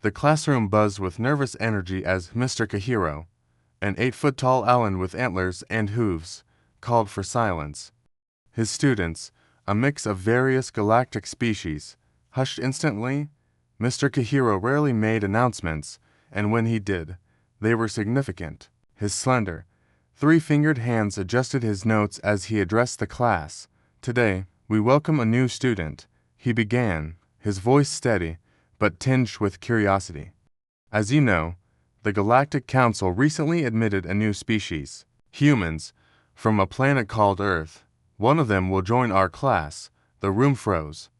The classroom buzzed with nervous energy as Mr. Kahiro, an 8-foot-tall Alan with antlers and hooves, called for silence. His students, a mix of various galactic species, hushed instantly. Mr. Kahiro rarely made announcements, and when he did, they were significant. His slender, 3-fingered hands adjusted his notes as he addressed the class. "Today, we welcome a new student," he began, his voice steady, but tinged with curiosity. "As you know, the Galactic Council recently admitted a new species, humans, from a planet called Earth. One of them will join our class." The room froze.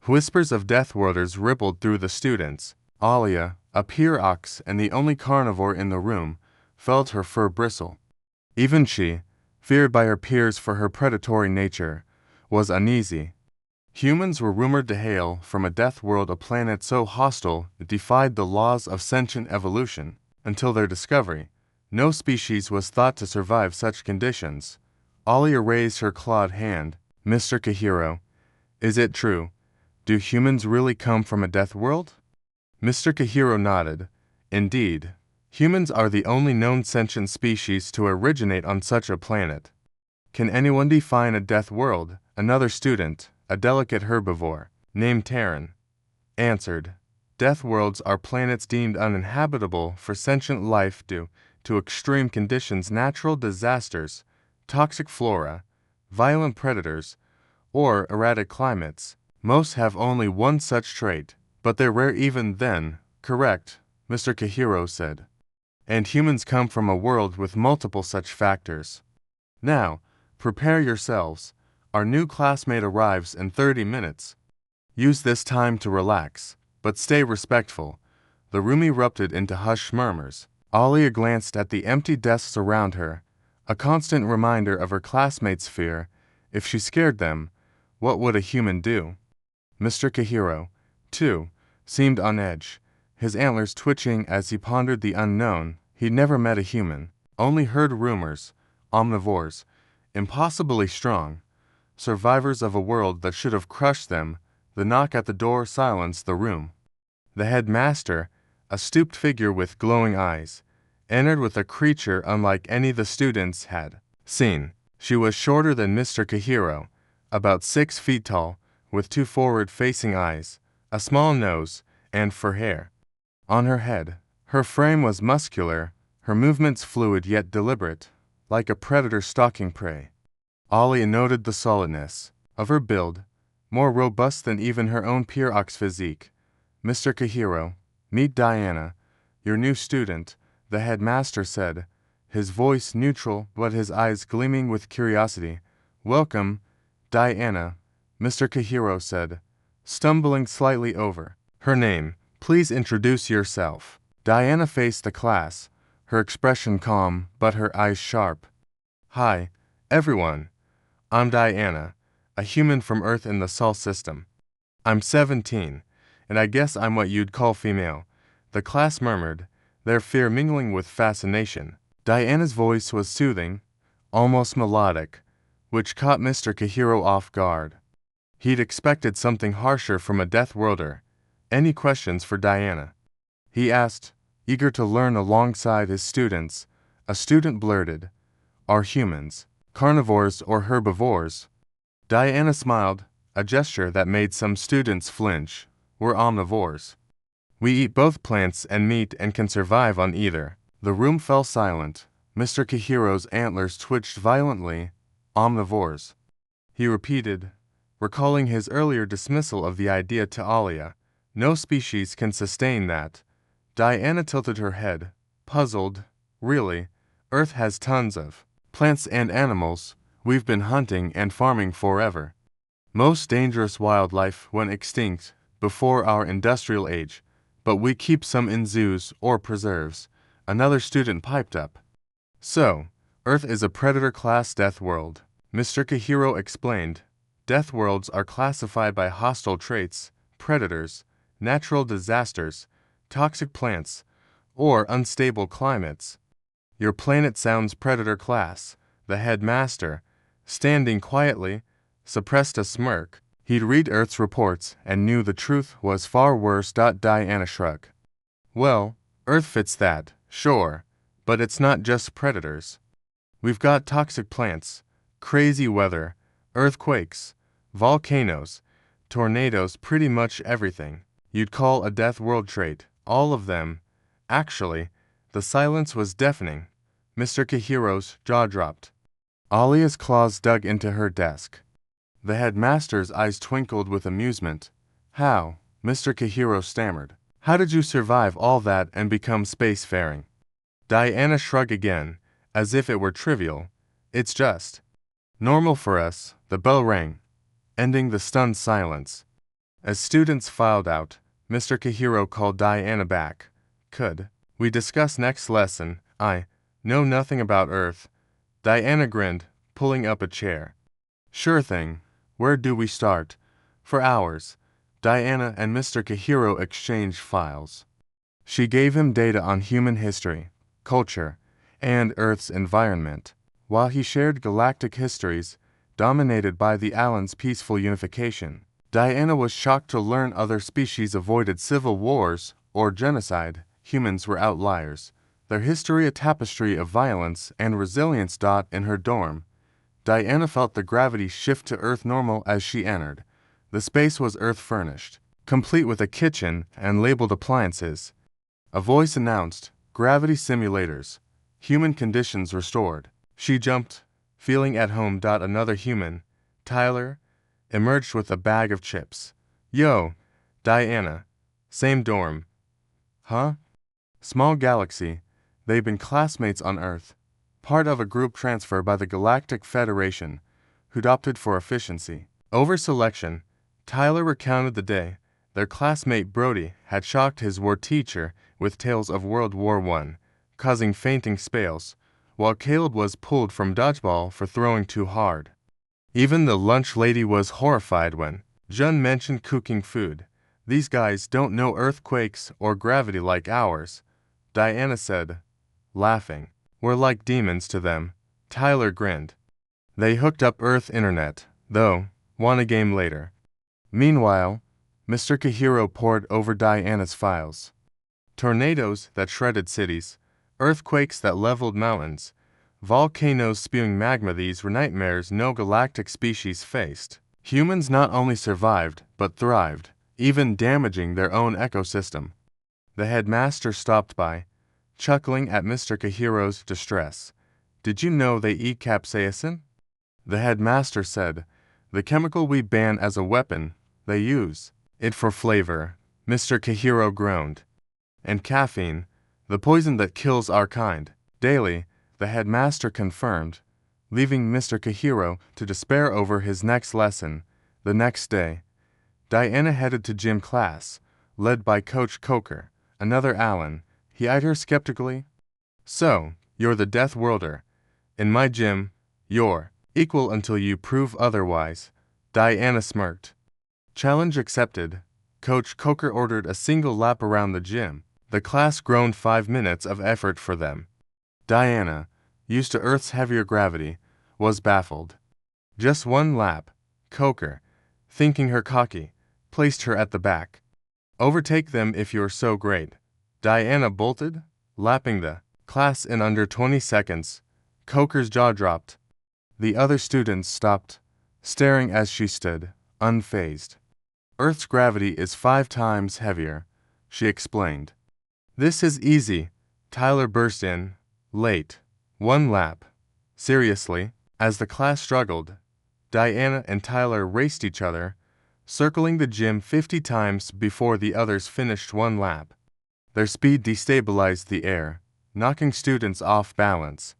Whispers of Deathworlders rippled through the students. Alia, a peer ox and the only carnivore in the room, felt her fur bristle. Even she, feared by her peers for her predatory nature, was uneasy. Humans were rumored to hail from a death world, a planet so hostile it defied the laws of sentient evolution. Until their discovery, no species was thought to survive such conditions. Alia raised her clawed hand. "Mr. Kahiro, is it true? Do humans really come from a death world?" Mr. Kahiro nodded. "Indeed, humans are the only known sentient species to originate on such a planet." "Can anyone define a death world?" Another student, a delicate herbivore, named Terran, answered. "Death worlds are planets deemed uninhabitable for sentient life due to extreme conditions, natural disasters, toxic flora, violent predators, or erratic climates. Most have only one such trait, but they're rare even then." "Correct," Mr. Kahiro said. "And humans come from a world with multiple such factors. Now, prepare yourselves. Our new classmate arrives in 30 minutes. Use this time to relax, but stay respectful." The room erupted into hushed murmurs. Alia glanced at the empty desks around her, a constant reminder of her classmates' fear. If she scared them, what would a human do? Mr. Kahiro, too, seemed on edge, his antlers twitching as he pondered the unknown. He'd never met a human, only heard rumors. Omnivores, impossibly strong, survivors of a world that should have crushed them. The knock at the door silenced the room. The headmaster, a stooped figure with glowing eyes, entered with a creature unlike any the students had seen. She was shorter than Mr. Kahiro, about 6 feet tall, with 2 forward-facing eyes, a small nose, and fur hair on her head. Her frame was muscular, her movements fluid yet deliberate, like a predator stalking prey. Alia noted the solidness of her build, more robust than even her own peer ox physique. "Mr. Kahiro, meet Diana, your new student," the headmaster said, his voice neutral but his eyes gleaming with curiosity. "Welcome, Diana," Mr. Kahiro said, stumbling slightly over her name. "Please introduce yourself." Diana faced the class, her expression calm but her eyes sharp. "Hi, everyone. I'm Diana, a human from Earth in the Sol system. I'm 17, and I guess I'm what you'd call female," the class murmured, their fear mingling with fascination. Diana's voice was soothing, almost melodic, which caught Mr. Kahiro off guard. He'd expected something harsher from a Deathworlder. "Any questions for Diana?" he asked, eager to learn alongside his students. A student blurted, "Are humans carnivores or herbivores?" Diana smiled, a gesture that made some students flinch. "We're omnivores. We eat both plants and meat and can survive on either." The room fell silent. Mr. Kahiro's antlers twitched violently. "Omnivores," he repeated, recalling his earlier dismissal of the idea to Alia. "No species can sustain that." Diana tilted her head, puzzled. "Really, Earth has tons of plants and animals. We've been hunting and farming forever. Most dangerous wildlife went extinct before our industrial age, but we keep some in zoos or preserves," another student piped up. "So, Earth is a predator-class death world," Mr. Kahiro explained. "Death worlds are classified by hostile traits, predators, natural disasters, toxic plants, or unstable climates. Your planet sounds predator class." The headmaster, standing quietly, suppressed a smirk. He'd read Earth's reports and knew the truth was far worse. Diana shrugged. Well, Earth fits that, sure, but it's not just predators. We've got toxic plants, crazy weather, earthquakes, volcanoes, tornadoes, pretty much everything you'd call a death world trait, all of them. Actually, the silence was deafening. Mr. Kahiro's jaw dropped. Alia's claws dug into her desk. The headmaster's eyes twinkled with amusement. How? Mr. Kahiro stammered. How did you survive all that and become spacefaring? Diana shrugged again, as if it were trivial. It's just normal for us. The bell rang, ending the stunned silence. As students filed out, Mr. Kahiro called Diana back. Could we discuss next lesson? I know nothing about Earth. Diana grinned, pulling up a chair. Sure thing. Where do we start? For hours, Diana and Mr. Kahiro exchanged files. She gave him data on human history, culture, and Earth's environment, while he shared galactic histories dominated by the Allens' peaceful unification. Diana was shocked to learn other species avoided civil wars or genocide. Humans were outliers, their history a tapestry of violence and resilience. In her dorm, Diana felt the gravity shift to Earth normal as she entered. The space was Earth-furnished, complete with a kitchen and labeled appliances. A voice announced, "Gravity simulators. Human conditions restored." She jumped, feeling at home. Another human, Tyler, emerged with a bag of chips. Yo, Diana. Same dorm. Huh? Small galaxy. They've been classmates on Earth. Part of a group transfer by the Galactic Federation, who'd opted for efficiency over selection. Tyler recounted the day their classmate Brody had shocked his war teacher with tales of World War I, causing fainting spells, while Caleb was pulled from dodgeball for throwing too hard. Even the lunch lady was horrified when Jun mentioned cooking food. These guys don't know earthquakes or gravity like ours, Diana said, laughing. We're like demons to them. Tyler grinned. They hooked up Earth internet, though, won a game later. Meanwhile, Mr. Kahiro pored over Diana's files. Tornadoes that shredded cities, earthquakes that leveled mountains, volcanoes spewing magma. These were nightmares no galactic species faced. Humans not only survived, but thrived, even damaging their own ecosystem. The headmaster stopped by, chuckling at Mr. Kahiro's distress. Did you know they eat capsaicin? The headmaster said, the chemical we ban as a weapon. They use it for flavor. Mr. Kahiro groaned. And caffeine, the poison that kills our kind. Daily, the headmaster confirmed, leaving Mr. Kahiro to despair over his next lesson. The next day, Diana headed to gym class, led by Coach Coker, another Allen. He eyed her skeptically. So, you're the Deathworlder. In my gym, you're equal until you prove otherwise. Diana smirked. Challenge accepted. Coach Coker ordered a single lap around the gym. The class groaned 5 minutes of effort for them. Diana, used to Earth's heavier gravity, was baffled. Just one lap. Coker, thinking her cocky, placed her at the back. Overtake them if you're so great. Diana bolted, lapping the class in under 20 seconds. Coker's jaw dropped. The other students stopped, staring as she stood, unfazed. Earth's gravity is 5 times heavier, she explained. This is easy. Tyler burst in, late. 1 lap. Seriously, as the class struggled, Diana and Tyler raced each other, circling the gym 50 times before the others finished 1 lap. Their speed destabilized the air, knocking students off balance.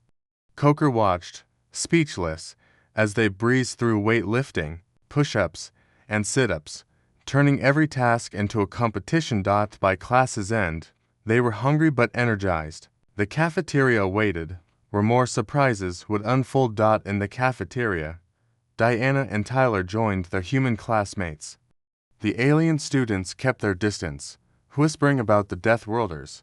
Coker watched, speechless, as they breezed through weightlifting, push-ups, and sit-ups, turning every task into a competition. By class's end, they were hungry but energized. The cafeteria awaited, where more surprises would unfold. In the cafeteria, Diana and Tyler joined their human classmates. The alien students kept their distance, whispering about the Deathworlders.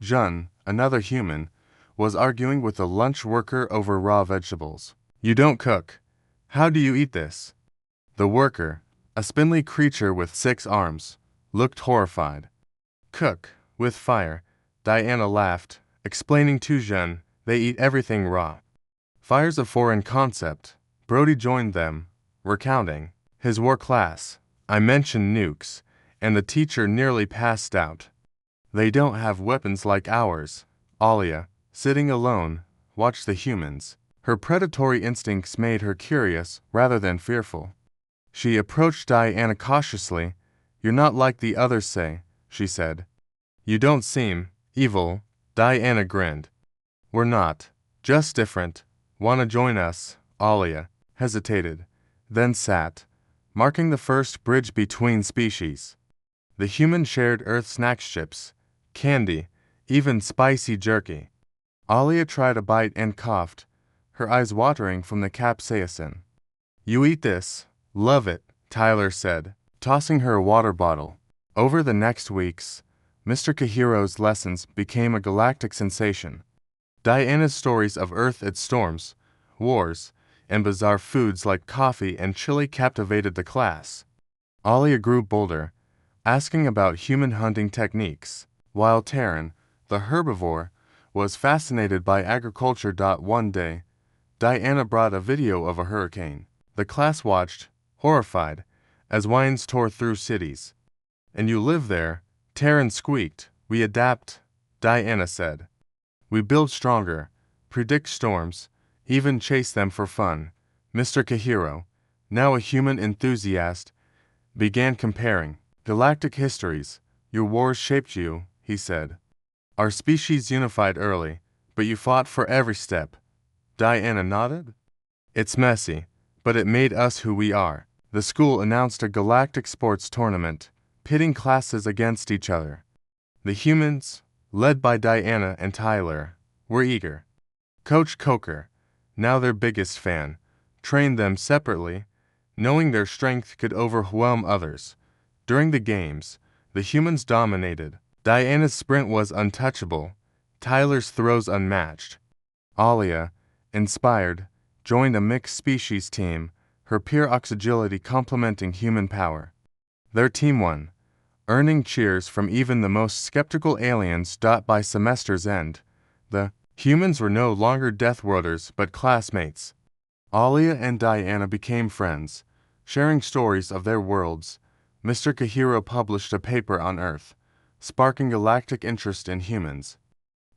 Jun, another human, was arguing with a lunch worker over raw vegetables. You don't cook. How do you eat this? The worker, a spindly creature with 6 arms, looked horrified. Cook. With fire, Diana laughed, explaining to Jeanne, they eat everything raw. Fire's a foreign concept. Brody joined them, recounting his war class. I mentioned nukes, and the teacher nearly passed out. They don't have weapons like ours. Alia, sitting alone, watched the humans. Her predatory instincts made her curious rather than fearful. She approached Diana cautiously. You're not like the others say, she said. You don't seem evil. Diana grinned. We're not. Just different. Wanna join us? Alia hesitated, then sat, marking the first bridge between species. The humans shared Earth snack chips, candy, even spicy jerky. Alia tried a bite and coughed, her eyes watering from the capsaicin. You eat this. Love it, Tyler said, tossing her a water bottle. Over the next weeks, Mr. Kahiro's lessons became a galactic sensation. Diana's stories of Earth its storms, wars, and bizarre foods like coffee and chili captivated the class. Alia grew bolder, asking about human hunting techniques, while Terran, the herbivore, was fascinated by agriculture. One day, Diana brought a video of a hurricane. The class watched, horrified, as winds tore through cities. And you live there? Terran squeaked. We adapt, Diana said. We build stronger, predict storms, even chase them for fun. Mr. Kahiro, now a human enthusiast, began comparing galactic histories. Your wars shaped you, he said. Our species unified early, but you fought for every step. Diana nodded. It's messy, but it made us who we are. The school announced a galactic sports tournament, pitting classes against each other. The humans, led by Diana and Tyler, were eager. Coach Coker, now their biggest fan, trained them separately, knowing their strength could overwhelm others. During the games, the humans dominated. Diana's sprint was untouchable, Tyler's throws unmatched. Alia, inspired, joined a mixed-species team, her pure agility complementing human power. Their team won, earning cheers from even the most skeptical aliens. By semester's end, the humans were no longer Deathworlders but classmates. Alia and Diana became friends, sharing stories of their worlds. Mr. Kahiro published a paper on Earth, sparking galactic interest in humans.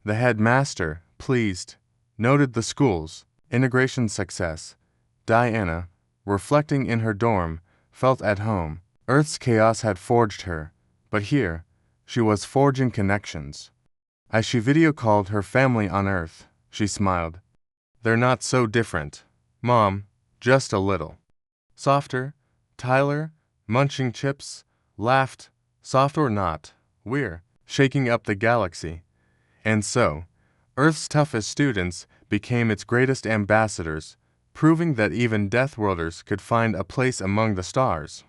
The headmaster, pleased, noted the school's integration success. Diana, reflecting in her dorm, felt at home. Earth's chaos had forged her, but here, she was forging connections. As she video-called her family on Earth, she smiled. They're not so different, Mom, just a little. Softer, Tyler, munching chips, laughed, soft or not, we're shaking up the galaxy. And so, Earth's toughest students became its greatest ambassadors, proving that even Deathworlders could find a place among the stars.